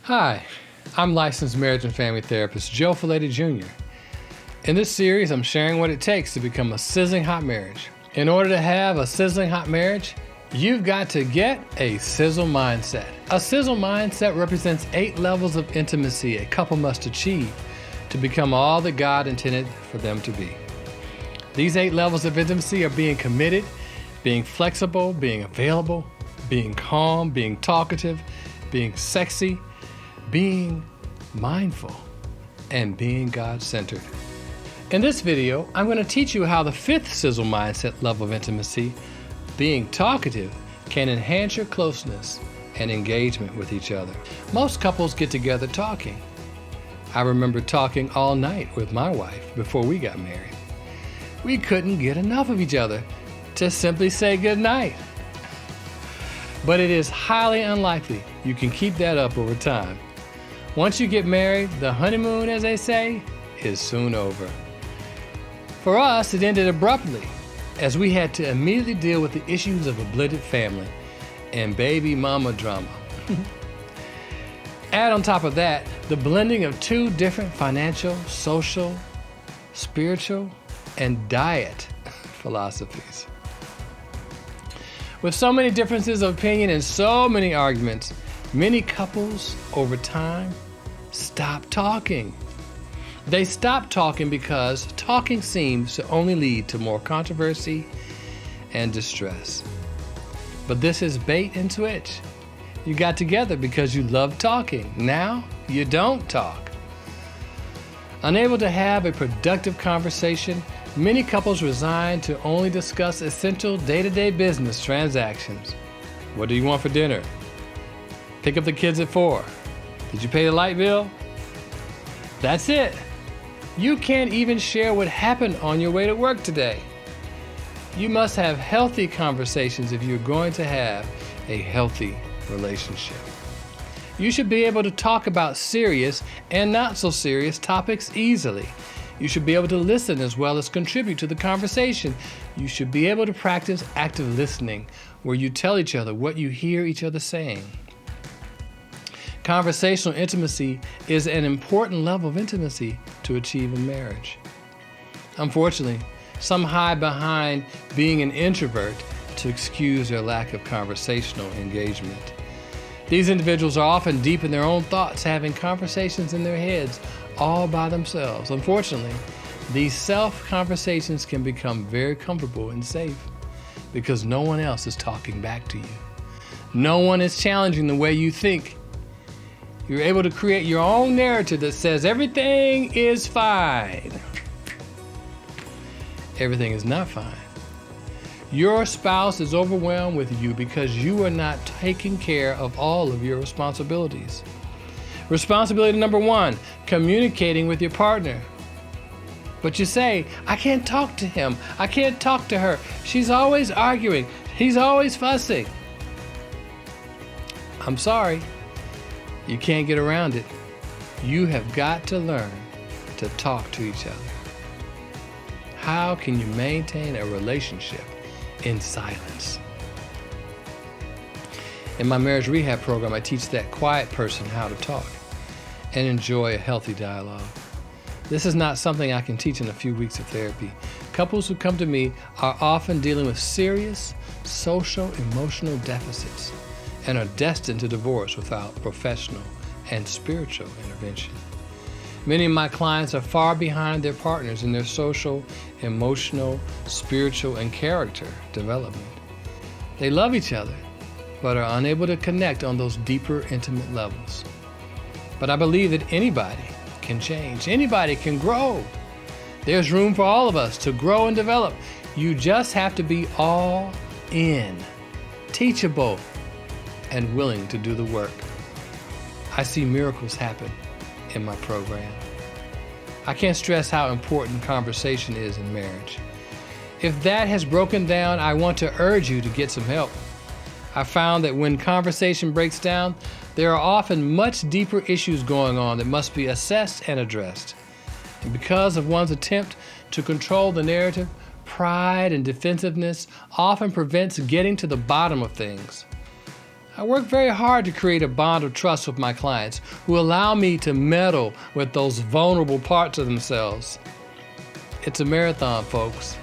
Hi, I'm licensed marriage and family therapist Joe Follette Jr. In this series, I'm sharing what it takes to become a sizzling hot marriage. In order to have a sizzling hot marriage, you've got to get a sizzle mindset. A sizzle mindset represents 8 levels of intimacy a couple must achieve to become all that God intended for them to be. These 8 levels of intimacy are being committed, being flexible, being available, being calm, being talkative, being sexy, being mindful, and being God-centered. In this video, I'm going to teach you how the 5th sizzle mindset level of intimacy, being talkative, can enhance your closeness and engagement with each other. Most couples get together talking. I remember talking all night with my wife before we got married. We couldn't get enough of each other to simply say goodnight. But it is highly unlikely you can keep that up over time. Once you get married, the honeymoon, as they say, is soon over. For us, it ended abruptly, as we had to immediately deal with the issues of a blended family and baby mama drama. Add on top of that, the blending of 2 different financial, social, spiritual, and diet philosophies. With so many differences of opinion and so many arguments, many couples over time stop talking. They stop talking because talking seems to only lead to more controversy and distress. But this is bait and switch. You got together because you love talking. Now you don't talk. Unable to have a productive conversation, many couples resign to only discuss essential day-to-day business transactions. What do you want for dinner? Pick up the kids at 4. Did you pay the light bill? That's it. You can't even share what happened on your way to work today. You must have healthy conversations if you're going to have a healthy relationship. You should be able to talk about serious and not so serious topics easily. You should be able to listen as well as contribute to the conversation. You should be able to practice active listening, where you tell each other what you hear each other saying. Conversational intimacy is an important level of intimacy to achieve in marriage. Unfortunately, some hide behind being an introvert to excuse their lack of conversational engagement. These individuals are often deep in their own thoughts, having conversations in their heads all by themselves. Unfortunately, these self-conversations can become very comfortable and safe because no one else is talking back to you. No one is challenging the way you think. You're able to create your own narrative that says everything is fine. Everything is not fine. Your spouse is overwhelmed with you because you are not taking care of all of your responsibilities. Responsibility number 1, communicating with your partner. But you say, I can't talk to him. I can't talk to her. She's always arguing. He's always fussing. I'm sorry. You can't get around it. You have got to learn to talk to each other. How can you maintain a relationship in silence? In my marriage rehab program, I teach that quiet person how to talk and enjoy a healthy dialogue. This is not something I can teach in a few weeks of therapy. Couples who come to me are often dealing with serious social, emotional deficits and are destined to divorce without professional and spiritual intervention. Many of my clients are far behind their partners in their social, emotional, spiritual, and character development. They love each other, but are unable to connect on those deeper, intimate levels. But I believe that anybody can change. Anybody can grow. There's room for all of us to grow and develop. You just have to be all in, teachable, and willing to do the work. I see miracles happen in my program. I can't stress how important conversation is in marriage. If that has broken down, I want to urge you to get some help. I found that when conversation breaks down, there are often much deeper issues going on that must be assessed and addressed. And because of one's attempt to control the narrative, pride and defensiveness often prevents getting to the bottom of things. I work very hard to create a bond of trust with my clients who allow me to meddle with those vulnerable parts of themselves. It's a marathon, folks,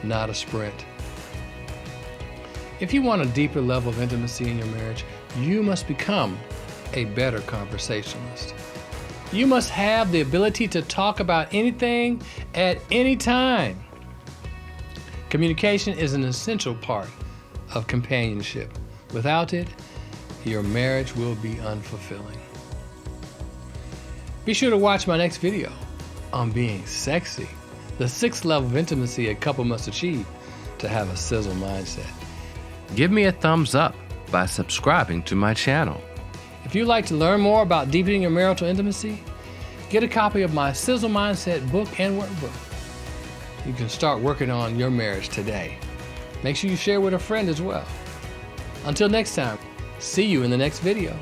not a sprint. If you want a deeper level of intimacy in your marriage, you must become a better conversationalist. You must have the ability to talk about anything at any time. Communication is an essential part of companionship. Without it, your marriage will be unfulfilling. Be sure to watch my next video on being sexy, the 6th level of intimacy a couple must achieve to have a sizzle mindset. Give me a thumbs up by subscribing to my channel. If you'd like to learn more about deepening your marital intimacy, get a copy of my Sizzle Mindset book and workbook. You can start working on your marriage today. Make sure you share with a friend as well. Until next time, see you in the next video.